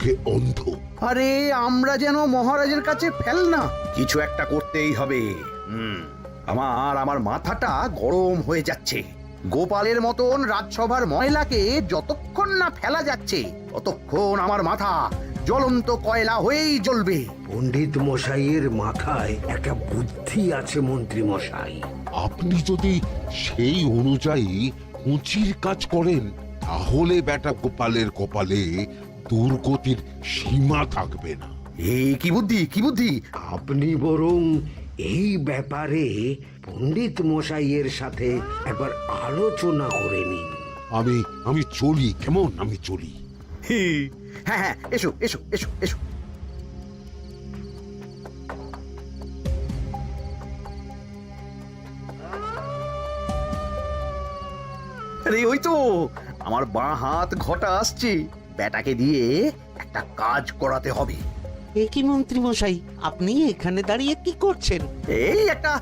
চক্ষে অন্ধ। আরে আমরা যেন মহারাজের কাছে ফেল না, কিছু একটা করতেই হবে। আমার মাথাটা গরম হয়ে যাচ্ছে। গোপালের মতন রাজসভার ময়লাকে যতক্ষণ না ফেলা যাচ্ছে ততক্ষণ আমার মাথা জ্বলন্ত কয়লা হয়েই জ্বলবে। পণ্ডিত মশাইয়ের মাথায় একটা বুদ্ধি আছে মন্ত্রী মশাই। আপনি যদি সেই অনুযায়ী উঁচির কাজ করেন তাহলে বেটা গোপালের কপালে দুর্গতির সীমা থাকবে না। এই কি বুদ্ধি, কি বুদ্ধি? আপনি বরং এই ব্যাপারে পণ্ডিত মশাইয়ের সাথে একবার আলোচনা করে নিন। আমি চলি, কেমন? আমি চলি। হ্যাঁ হ্যাঁ, এসো এসো এসো এসো। আরে ওই তো আমার বাঁ হাত ঘটা আসছে, বেটাকে দিয়ে একটা কাজ করাতে হবে। এ কি মন্ত্রী মশাই, আপনি এখানে দাঁড়িয়ে কি করছেন? এই একটা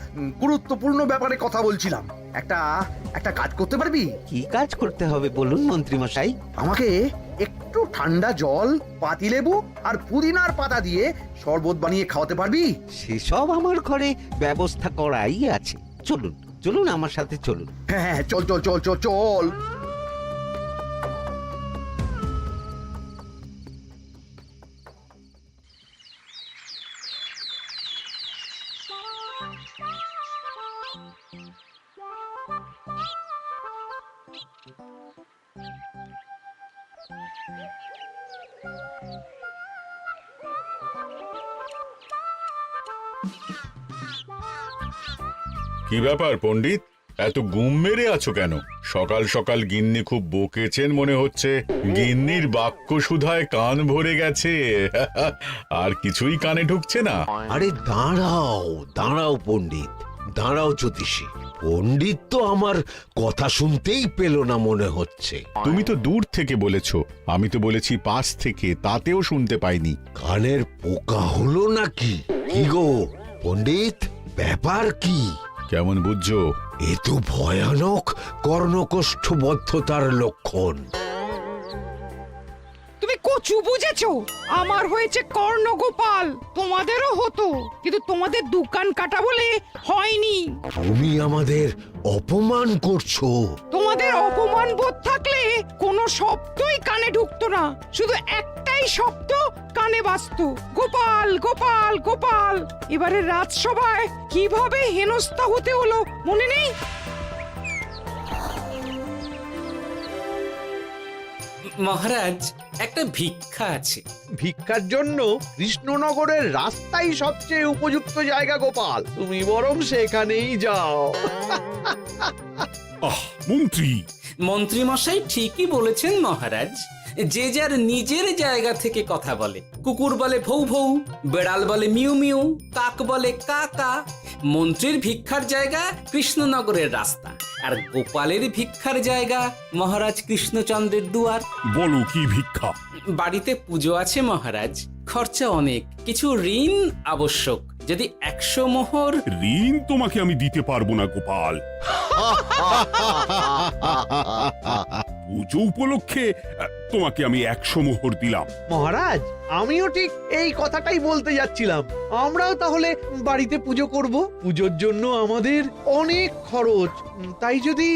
গুরুত্বপূর্ণ ব্যাপারে কথা বলছিলাম। একটা একটা কাজ করতে পারবি? কি কাজ করতে হবে বলুন মন্ত্রী মশাই। আমাকে একটু ঠান্ডা জল, পাতিলেবু আর পুদিনার পাতা দিয়ে শরবত বানিয়ে খাওয়াতে পারবি? সেসব আমার ঘরে ব্যবস্থা করাই আছে। চলুন চলুন আমার সাথে চলুন। হ্যাঁ হ্যাঁ, চল চল চল চল চল। কি ব্যাপার পণ্ডিত, এত গুম মেরে আছো কেন? সকাল সকাল গিন্নি খুব বকেছেন মনে হচ্ছে। গিন্নির বাক্য সুধায় কান ভরে গেছে, আর কিছুই কানে ঢুকছে না। আরে দাঁড়াও দাঁড়াও পণ্ডিত, দাঁড়াও জ্যোতিষী। পণ্ডিত তো আমার কথা শুনতেই পেল না মনে হচ্ছে। তুমি তো দূর থেকে বলেছ, আমি তো বলেছি পাশ থেকে, তাতেও শুনতে পাইনি। কানের পোকা হলো নাকি? কি গো পণ্ডিত, ব্যাপার কি? কেমন বুঝছো? এ তো ভয়ানক কর্ণকোষ্ঠবদ্ধতার লক্ষণ। তুমি কচু বুঝেছো? আমার হয়েছে কর্ণগোপাল, তোমাদেরও হতো, কিন্তু তোমাদের দোকান কাটা বলে হয়নি। তুমি আমাদের অপমান করছো। তোমাদের অপমান বোধ থাকলে কোনো শব্দই কানে ঢুকতো না, শুধু একটাই শব্দ কানে বাজতো, গোপাল গোপাল গোপাল। এবারে রাজসভায় কিভাবে হেনস্থা হতে হলো মনে নেই? মহারাজ, একটা ভিক্ষা আছে। ভিক্ষার জন্য কৃষ্ণনগরের রাস্তাই সবচেয়ে উপযুক্ত জায়গা গোপাল, তুমি বরং সেখানেই যাও। মন্ত্রী, মন্ত্রী মশাই ঠিকই বলেছেন মহারাজ। যে যার নিজের জায়গা থেকে কথা বলে। কুকুর বলে ভৌ ভৌ, বেড়াল বলে মিউ মিউ, কাক বলে কা কা। মন্ত্রীর ভিক্ষার জায়গা কৃষ্ণনগরের রাস্তা, আর গোপালের ভিক্ষার জায়গা মহারাজ কৃষ্ণচন্দ্রের দুয়ার। বলো কি ভিক্ষা? বাড়িতে পুজো আছে মহারাজ, খরচা অনেক, কিছু ঋণ আবশ্যক। যদি 100 মোহর। ঋণ তোমাকে আমি দিতে পারবো না গোপাল। পুজো উপলক্ষে তোমাকে আমি 100 মোহর দিলাম। মহারাজ, আমিও ঠিক এই কথাটাই বলতে যাচ্ছিলাম। আমরাও তাহলে বাড়িতে পুজো করব। পুজোর জন্য আমাদের অনেক খরচ, তাই যদি...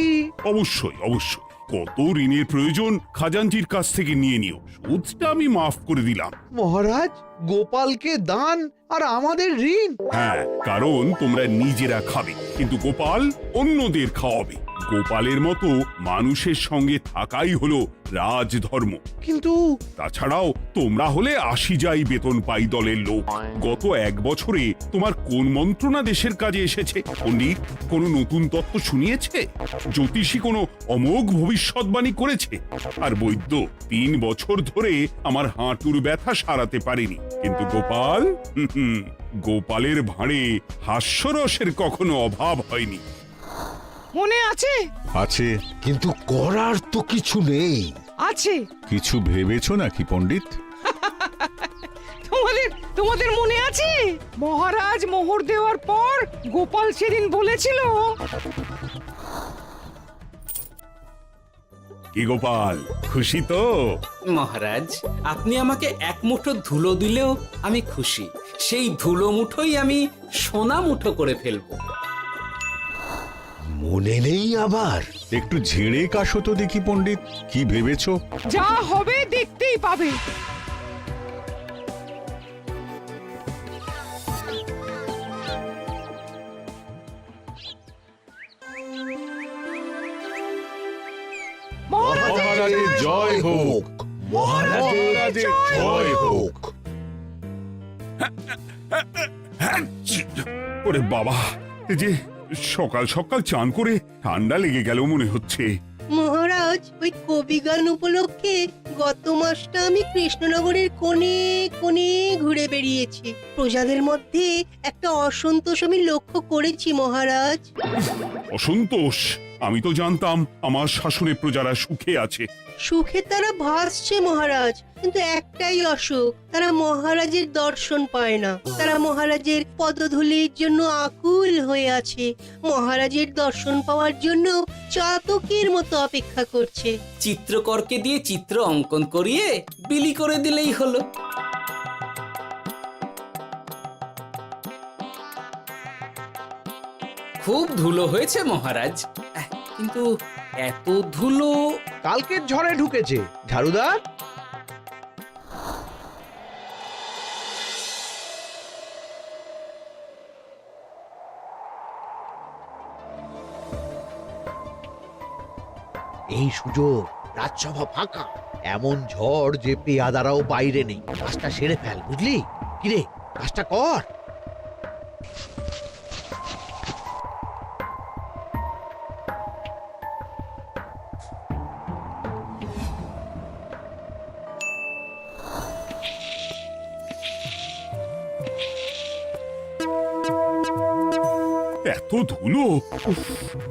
অবশ্যই অবশ্যই, কত ঋণের প্রয়োজন খাজাঞ্চির কাছ থেকে নিয়ে নিও, সুদটা আমি মাফ করে দিলাম। মহারাজ, গোপালকে দান আর আমাদের ঋণ? হ্যাঁ, কারণ তোমরা নিজেরা খাবে, কিন্তু গোপাল অন্যদের খাওয়াবে। গোপালের মতো মানুষের সঙ্গে থাকাই হলো রাজধর্ম। কিন্তু তাছাড়াও তোমরা হলে 80 যাই বেতন পাই দলের লোক। গত 1 বছরে তোমার কোন মন্ত্রণা দেশের কাজে এসেছে? পণ্ডিত কোনো নতুন তত্ত্ব শুনিয়েছে? জ্যোতিষী কোনো অমোঘ ভবিষ্যৎবাণী করেছে? আর বৈদ্য 3 বছর ধরে আমার হাঁটুর ব্যথা সারাতে পারেনি। কিন্তু গোপাল, গোপালের ভাঁড়ে হাস্যরসের কখনো অভাব হয়নি। মনে আছে? আছে। কিন্তু করার তো কিছু নেই। আছে। কিছু ভেবেছো নাকি পণ্ডিত? তোমাদের মনে আছে মহারাজ মোহর দেওয়ার পর গোপাল সেদিন বলেছিল কি গোপাল, খুশি তো? মহারাজ, আপনি আমাকে এক মুঠো ধুলো দিলেও আমি খুশি। সেই ধুলো মুঠোই আমি সোনা মুঠো করে ফেলবো। মনে নেই আবার? একটু ঝেড়ে কাশো তো দেখি পণ্ডিত, কি ভেবেছো? যা হবে দেখতেই পাবে। মহারাজের জয় হোক, মহারাজের জয় হোক। ওরে বাবা, এই যে সকাল সকাল চান করে ঠান্ডা লেগে গেল মনে হচ্ছে। মহারাজ, ওই কবি গান উপলক্ষে গত মাসটা আমি কৃষ্ণনগরের কোণে কোণে ঘুরে বেরিয়েছি। প্রজাদের মধ্যে একটা অসন্তোষ আমি লক্ষ্য করেছি মহারাজ। অসন্তোষ? আমি তো জানতাম আমার শাসনে প্রজারা সুখে আছে। সুখে তারা ভাসছে মহারাজ, কিন্তু একটাই অসুখ, তারা মহারাজের দর্শন পায় না। তারা মহারাজের পদধূলির জন্য আকুল হয়ে আছে, মহারাজের দর্শন পাওয়ার জন্য চাতকের মতো অপেক্ষা করছে। চিত্রকরকে দিয়ে চিত্র অঙ্কন করিয়ে বিলি করে দিলেই হলো। খুব ধুলো হয়েছে মহারাজ, কিন্তু এত ধুলো। কালকের ঝড়ে ঢুকেছে। ঝাড়ুদার, এই সুযোগ, রাজসভা ফাঁকা, এমন ঝড় যে পেয়াদারাও বাইরে নেই। কাজটা সেরে ফেল, বুঝলি? কিরে, কাজটা কর। এত ধুলো! উফ,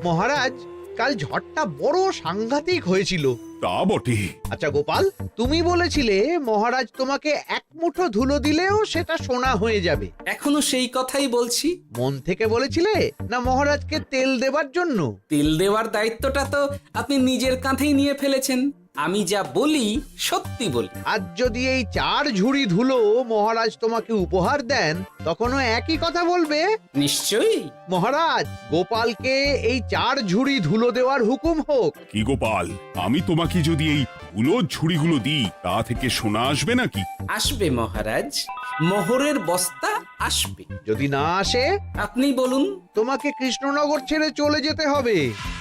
মহারাজ, কাল ঝড়টা বড় সাংঘাতিক হয়েছিল। তা বটে। আচ্ছা গোপাল, তুমি বলেছিলে মহারাজ তোমাকে এক মুঠো ধুলো দিলেও সেটা সোনা হয়ে যাবে। এখনো সেই কথাই বলছি। মন থেকে বলেছিলে না মহারাজকে তেল দেবার জন্য? তেল দেওয়ার দায়িত্বটা তো আপনি নিজের কাঁধেই নিয়ে ফেলেছেন। আমি যা বলি সত্যি বলি। আজ যদি এই 4 ঝুড়ি ধুলো মহারাজ তোমাকে উপহার দেন, তখনও একই কথা বলবে? নিশ্চয়ই। মহারাজ, গোপালকে এই 4 ঝুড়ি ধুলো দেওয়ার হুকুম হোক। কি গোপাল, আমি তোমাকে যদি এই ধুলো ঝুড়িগুলো দিই, তা থেকে সোনা আসবে নাকি? আসবে মহারাজ, মোহরের বস্তা আসবে। যদি না আসে, আপনি বলুন। তোমাকে কৃষ্ণনগর ছেড়ে চলে যেতে হবে।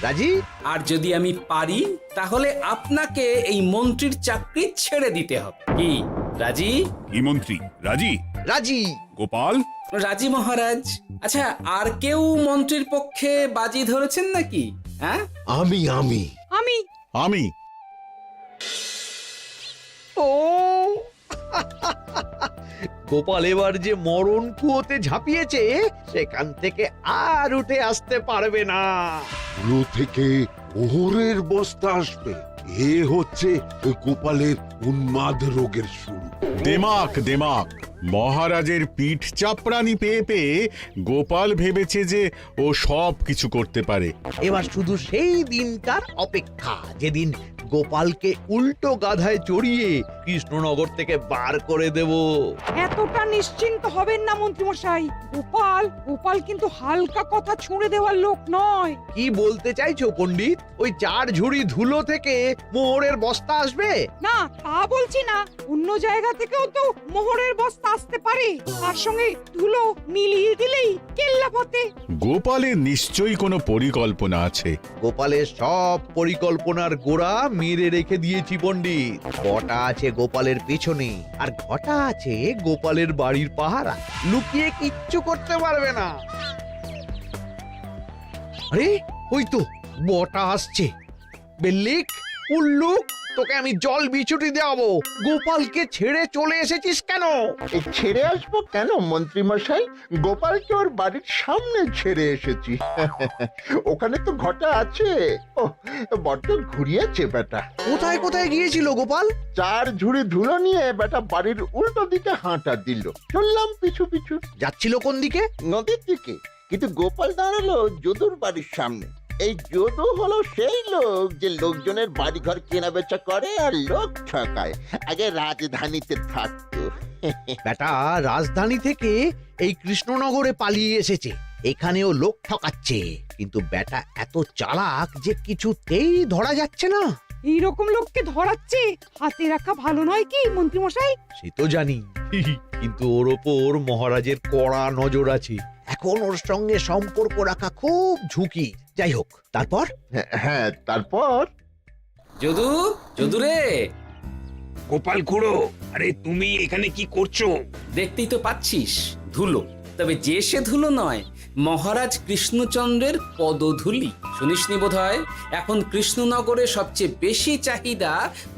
রাজি? আর যদি আমি পারি, তাহলে আপনাকে এই মন্ত্রীর চাকরি ছেড়ে দিতে হবে। কি রাজি? কি মন্ত্রী, রাজি? রাজি। গোপাল? রাজি মহারাজ। আচ্ছা, আর কেউ মন্ত্রীর পক্ষে বাজি ধরেছেন নাকি? হ্যাঁ, আমি আমি আমি আমি। ও গোপাল এবার যে মরণ কুয়োতে ঝাঁপিয়েছে, সেখান থেকে আর উঠে আসতে পারবে না। ধুলো থেকে মোহরের বস্তা আসবে, এ হচ্ছে ওই গোপালের উন্মাদ রোগের শুরু। দেমাক দেমাক, মহারাজের পিঠ চাপড়ানি পেয়ে পেয়ে গোপাল ভেবেছে যে ও সব কিছু করতে পারে। এবার শুধু সেই দিনটার অপেক্ষা, যেদিন গোপালকে উল্টো গাধায় চড়িয়ে কৃষ্ণনগর থেকে বার করে দেব। এতটা নিশ্চিন্ত হবেন না মন্ত্রী মশাই। গোপাল কিন্তু হালকা কথা ছুঁড়ে দেওয়ার লোক নয়। কি বলতে চাইছো পণ্ডিত? ওই 4 ঝুড়ি ধুলো থেকে মোহরের বস্তা আসবে? না, তা বলছি না। অন্য জায়গা থেকেও তো মোহরের বস্তা আসতে পারে। তার সঙ্গে ধুলো মিলিয়ে দিলেই কেল্লা ফতে। গোপালের নিশ্চয়ই কোনো পরিকল্পনা আছে। গোপালের সব পরিকল্পনার গোড়া মেরে রেখে দিয়েছি পণ্ডিত। ঘটা আছে গোপালের পেছনে, আর ঘটা আছে গোপালের বাড়ির পাহারা। লুকিয়ে কিচ্ছু করতে পারবে না। আরে ওই তো বটা আসছে। বেল্লিক, উল্লুক, তোকে আমি জল বিছুটি দেওয়াবো। গোপালকে ছেড়ে চলে এসেছিস কেন? ছেড়ে আসবো কেন মন্ত্রী মশাই? গোপালকে ওর বাড়ির সামনে ছেড়ে এসেছি। ওখানে তো ঘটা আছে। ও বড্ড ঘুরিয়েছে বেটা। কোথায় কোথায় গিয়েছিল গোপাল? 4 ঝুড়ি ধুলো নিয়ে বেটা বাড়ির উল্টো দিকে হাঁটা দিল। চললাম পিছু পিছু। যাচ্ছিল কোন দিকে? নদীর দিকে, কিন্তু গোপাল দাঁড়ালো যদুর বাড়ির সামনে। এই যদু হলো সেই লোক যে লোকজনের বাড়িঘর কেনা বেচা করে আর লোক ঠকায়। আগে রাজধানীতে থাকতো। বেটা রাজধানী থেকে এই কৃষ্ণনগরে পালিয়ে এসেছে, এখানেও লোক ঠকাচ্ছে, কিন্তু বেটা এত চালাক যে কিছুতেই ধরা যাচ্ছে না। এইরকম লোককে ধরাচ্ছে হাতে রাখা ভালো নয় কি মন্ত্রী মশাই? সে তো জানি, কিন্তু ওর ওপর মহারাজের কড়া নজর আছে। এখন ওর সঙ্গে সম্পর্ক রাখা খুব ঝুঁকি। যাই হোক, তারপর হ্যাঁ, তারপর যদু, যদু রে, গোপাল খুড়ো, আরে তুমি এখানে কি করছো? দেখতেই তো পাচ্ছিস ধুলো, তবে যে সে ধুলো নয়, মহারাজ কৃষ্ণচন্দ্রের পদধূলি। শুনিসনি বোধহয় এখন কৃষ্ণনগরে সবচেয়ে বেশি চাহিদা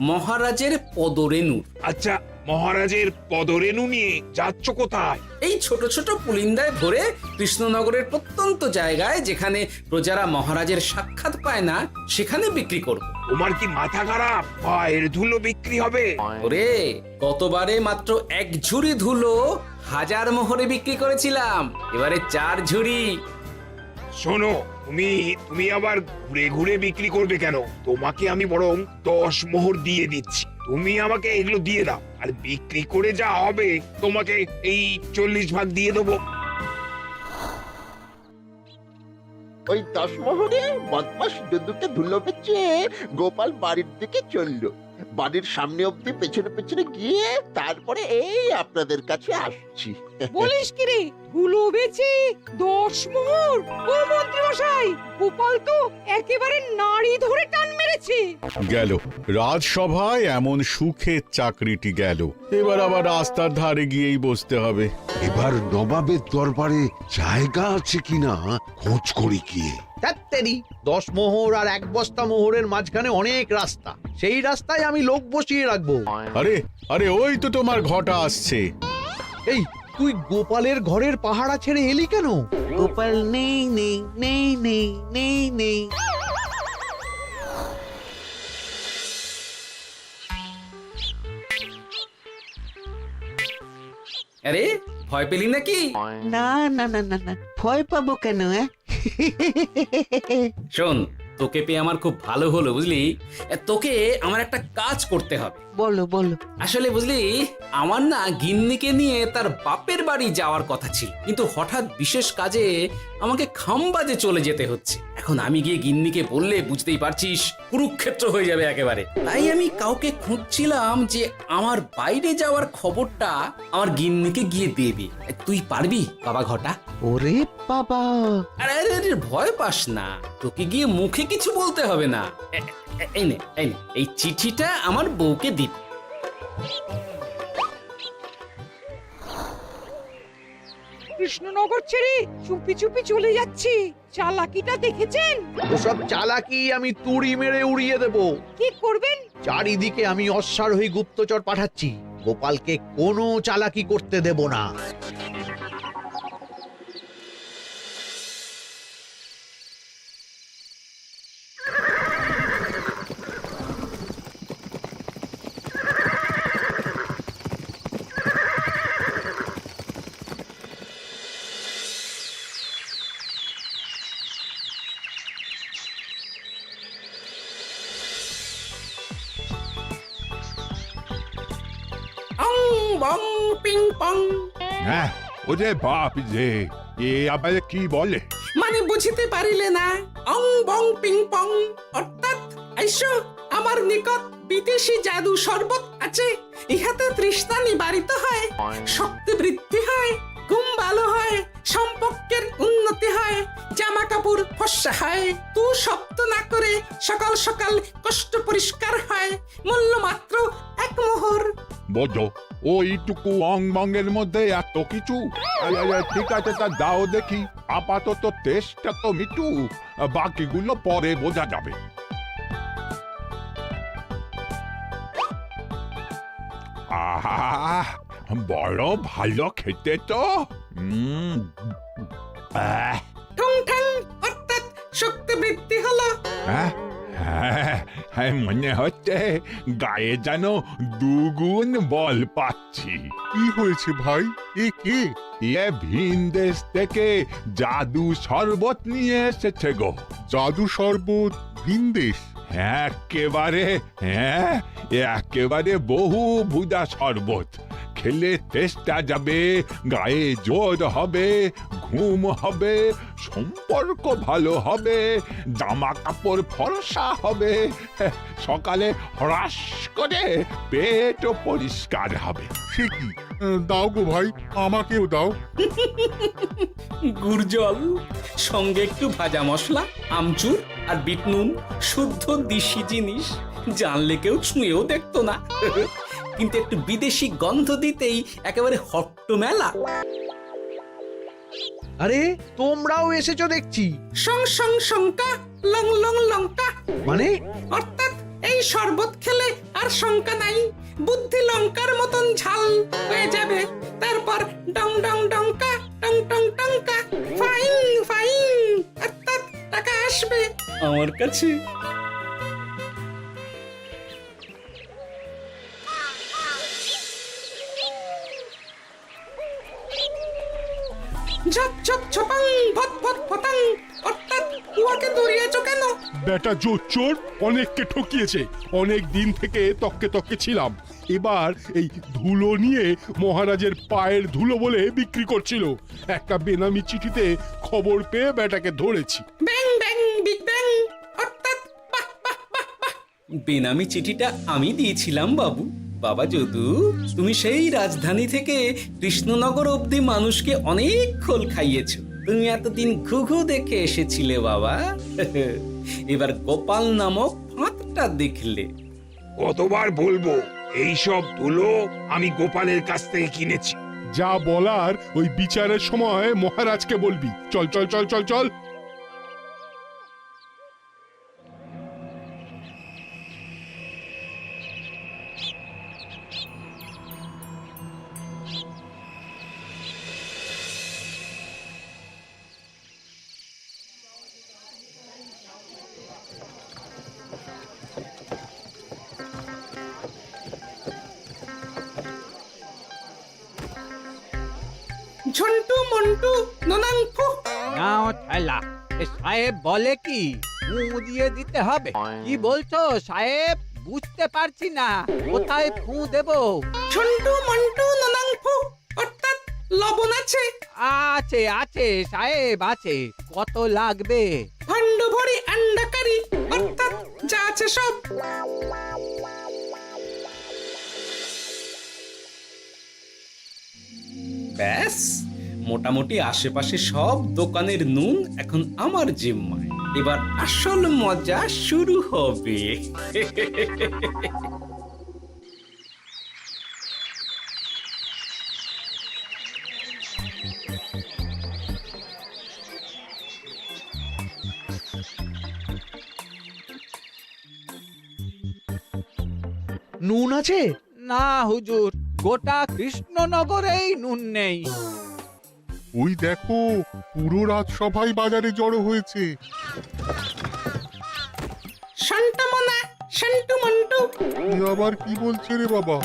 মহারাজের পদরেণুর। আচ্ছা, মহারাজের পদরেণু নিয়ে যাচ্ছ কোথায়? এই ছোট ছোট পুলিন্দায় ভরে কৃষ্ণনগরের প্রত্যন্ত জায়গায় যেখানে প্রজারা মহারাজের সাক্ষাৎ পায় না সেখানে বিক্রি করব। তোমার কি মাথা খারাপ? পায়ের ধুলো বিক্রি হবে? ওরে, গতবারে মাত্র 1 ঝুড়ি ধুলো 1000 মোহরে বিক্রি করেছিলাম, এবারে 4 ঝুড়ি। শোনো, তুমি আবার ঘুরে ঘুরে বিক্রি করবে কেন? তোমাকে আমি বরং 10 মোহর দিয়ে দিচ্ছি, তুমি আমাকে এগুলো দিয়ে দাও, আর বিক্রি করে যা হবে তোমাকে এই 40 ভাগ দিয়ে দেবো। ওই 10 মোহরে বদমাস যদুকে ধুলো বেচে গোপাল বাড়ির দিকে চললো। বাড়ির সামনে অব্দি পেছনে পেছনে গিয়ে তারপরে এই আপনাদের কাছে আসছি। বলিস কি রে, ধুলো বেচে 10 মোহর? ও মন্ত্রী মশাই, গোপাল তো একেবারে নাড়ি ধরে টান মেরেছে। গেল রাজসভায় এমন সুখের চাকরিটি গেল, এবার আবার রাস্তার ধারে গিয়েই বসতে হবে। এবার নবাবের দরবারে জায়গা আছে কিনা খোঁজ করি গিয়ে। তাত্তেরি 10 মোহর আর 1 বস্তা মোহরের মাঝখানে অনেক রাস্তা, সেই রাস্তায় আমি লোক বসিয়ে রাখবো। আরে আরে, ওই তো তোমার ঘটা আসছে। এই তুই গোপালের ঘরের পাহারা ছেড়ে এলি কেন? গোপাল নেই নেই নেই নেই নেই নেই। আরে, ভয় পেলি নাকি? না না না না না, ভয় পাবো কেন? শোন, তোকে পেয়ে আমার খুব ভালো হলো বুঝলি। তোকে আমার একটা কাজ করতে হবে। বলো বলো। আসলে বুঝলি, আমার না গিন্নিকে নিয়ে তার বাপের বাড়ি যাওয়ার কথা ছিল, কিন্তু হঠাৎ বিশেষ কাজে আমাকে খামবাজে চলে যেতে হচ্ছে। এখন আমি গিয়ে গিন্নিকে বললে বুঝতেই পারছিস কুরুক্ষেত্র হয়ে যাবে একেবারে। তাই আমি কাউকে খুঁজছিলাম যে আমার বাইরে যাওয়ার খবরটা আমার গিন্নিকে গিয়ে দেবে। তুই পারবি বাবা ঘটা? ওরে বাবা, আরে আরে আরে, ভয় পাস না, তোকে গিয়ে মুখে কিছু বলতে হবে না। এই নে, এই চিঠিটা আমার বউকে দিবি। কৃষ্ণনগর ছেড়ে চুপি চুপি চলে যাচ্ছি, চালাকিটা দেখেছেন? ওসব চালাকি আমি তুড়ি মেরে উড়িয়ে দেব। কি করবেন? চারিদিকে আমি অশ্বারোহী গুপ্তচর পাঠাচ্ছি, গোপালকে কোনো চালাকি করতে দেব না। অং বং পিং পং। হ্যাঁ, ওরে বাপ রে, এ আবার কি বলে? মানে বুঝিতে পারিলে না? অং বং পিং পং অর্থাৎ আইসো আমার নিকট বিদেশি জাদু শরবত আছে, ইহাতে তৃষ্ণা নিবারিত হয়, শক্তি বৃদ্ধি হয়, ঘুম ভালো হয়, সম্পর্কের উন্নতি হয়, জামা কাপড় ফর্সা হয়, তু শব্দ না করে সকাল সকাল কষ্ট পরিষ্কার হয়, মূল্য মাত্র 1 মোহর। বোঝো, ওইটুকু অং বঙ্গের মধ্যে এত কিছু? ঠিক আছে, তা দাও দেখি, আপাতত টেস্টটা তো মিটু, বাকিগুলো পরে বোঝা যাবে। আহা, বড় ভালো খেতে তো। ঠং ঠং অর্থাৎ শক্তি বৃদ্ধি হলো। হ্যাঁ, হ্যাঁ, মনে হচ্ছে গায়ে যেন দুগুণ বল পাচ্ছি। কি হয়েছে ভাই? এ কে? এ ভিন দেশ থেকে জাদু শরবত নিয়ে এসেছে গো। জাদু শরবত ভিন দেশ? একেবারে, হ্যাঁ, একেবারে বহু ভুজা শরবত। খেলে তেষ্টা যাবে, গায়ে জোর হবে, ঘুম হবে, সম্পর্ক ভালো হবে, জামা কাপড় ফর্সা হবে, সকালে হ্রাস করে পেটও পরিষ্কার হবে। সে কি? দাও গো ভাই, আমাকেও দাও। গুড় জল, সঙ্গে একটু ভাজা মশলা, আমচুর আর বিট নুন, শুদ্ধ দেশি জিনিস। জানলে কেউ ছুঁয়েও দেখতো না, কিন্তু একটু বিদেশি গন্ধ দিতেই একেবারে হট্ট মেলা। আরে তোমরাও এসেছো দেখছি। সং সং শঙ্কা, লং লং লঙ্কা। মানে অর্থাৎ এই শরবত খেলে আর শঙ্কা নাই, বুদ্ধি লঙ্কার মতন ঝাল হয়ে যাবে। তারপর ডং ডং ডঙ্কা, টং টং টঙ্কা, ফাইন ফাইন, অর্থাৎ টাকা আসবে আমার কাছে। ঝপ ঝপ ঝপাং, ভট ভট ফটাং। অর্থাৎ উহাকে দৌড়িয়েছ কেন? বেটা জোচ্চোর অনেককে ঠকিয়েছে। অনেক দিন থেকে তককে তককে ছিলাম। এবার এই ধুলো নিয়ে মহারাজের পায়ের ধুলো বলে বিক্রি করছিল। একটা বেনামি চিঠিতে খবর পেয়ে বেটাকে ধরেছি। ব্যাং ব্যাং বিগ ব্যাং। অর্থাৎ বাহ বাহ বাহ বাহ। বেনামি চিঠিটা আমি দিয়েছিলাম বাবু। বাবা যদু, তুমি সেই রাজধানী থেকে কৃষ্ণনগর অবধি মানুষকে অনেক খোল খাইয়েছো। তুমি এতদিন ঘুঘু দেখে এসেছিলে বাবা, এবার গোপাল নামক ফাঁদটা দেখলে। কতবার বলবো, এইসব ধুলো আমি গোপালের কাছ থেকে কিনেছি। যা বলার ওই বিচারের সময় মহারাজকে বলবি। চল চল চল চল চল। ঝন্টু মন্টু ননাং ফু। নাও ঠেলা। এ সাহেব বলে কি ফু দিয়ে দিতে হবে? কি বলছো সাহেব? বুঝতে পারছি না, কোথায় ফু দেব? ঝন্টু মন্টু ননাং ফু। অর্থাৎ লবণ আছে? আছে আছে সাহেব আছে। কত লাগবে? ভান্ড ভরি আন্ডাকারি। অর্থাৎ যা আছে সব। ব্যাস, মোটামুটি আশেপাশে সব দোকানের নুন এখন আমার জিম্মায়। এবার আসল মজা শুরু হবে। নুন আছে? না হুজুর, গোটা কৃষ্ণনগরেই নুন নেই। ওই দেখো, পুরো রাজসভাই বাজারে জড়ো হয়েছে। শান্তামনা, শান্টু মন্টু। এ আবার কি বলছে রে বাবা?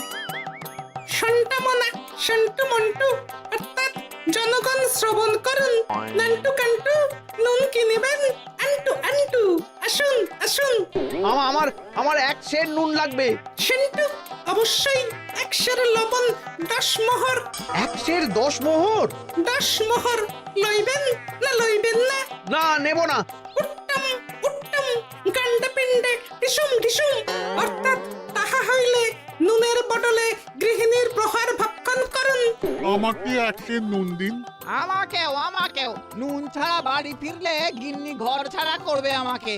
শান্তামনা, শান্টু মন্টু। অর্থাৎ জনগণ শ্রবণ করুন। নান্টু কান্টু, নুন কিনিবেন আন্টু আন্টু। আসুন আসুন। আমার আমার এক সের নুন লাগবে। শান্টু, অবশ্যই 100 লবণ 10 মোহর। এক সের 10 মোহর? 10 মোহর লইবেন না লইবেন না? না, নেব না। উত্তম উত্তম, গান্ডা পিণ্ডে ঢিসুম ঢিসুম। অর্থাৎ তাহা হইলে নুনের বদলে গৃহিণীর প্রহার ভক্ষণ করুন। আমাকে এক সের নুন দিন। আমাকেও আমাকেও। নুন ছাড়া বাড়ি ফিরলে গিন্নি ঘর ছাড়া করবে আমাকে।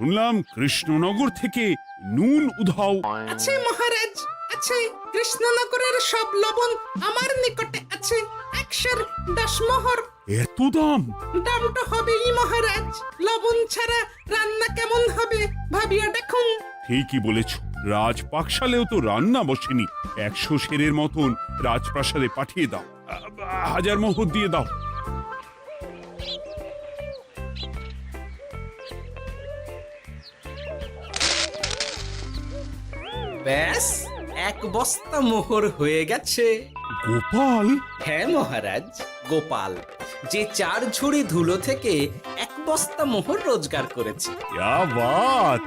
শুনলাম কৃষ্ণনগর থেকে নুন উধাও। আছে মহারাজ, আছে। কৃষ্ণনগরের সব লবণ আমার নিকটে আছে। 110 মোহর। এত দাম? দাম তো হবেই মহারাজ। লবণ ছাড়া রান্না কেমন হবে ভাবিয়া দেখুন। ঠিকই বলেছ, রাজপাকশালেও তো রান্না বসেনি। 100 সেরের মতন রাজপ্রাসাদে পাঠিয়ে দাও। 1000 মোহর দিয়ে দাও। ব্যাস 1 বস্তা মোহর হয়ে গেছে। গোপাল? হ্যাঁ মহারাজ, গোপাল, যে 4 ঝুড়ি ধুলো থেকে 1 বস্তা মোহর রোজগার করেছে। ইয়া বাত!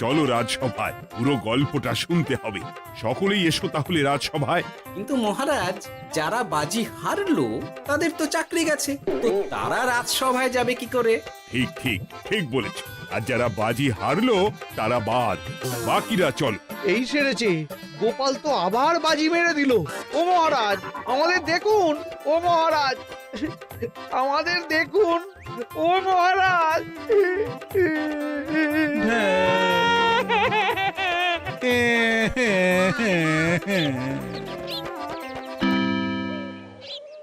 চলো রাজসভায়, পুরো গল্পটা শুনতে হবে। সকলেই এসো তাহলে রাজসভায়। কিন্তু মহারাজ, যারা বাজি হারলো তাদের তো চাকরি গেছে, তো তারা রাজসভায় যাবে কি করে? ঠিক ঠিক ঠিক বলেছ। আর যারা বাজি হারলো তারা বাদ, বাকিরা চলো। এই সেরেছে, গোপাল তো আবার বাজি মেরে দিল। ও মহারাজ, আমাদের দেখুন। ও মহারাজ, আমাদের দেখুন। ও মহারাজ। হ্যাঁ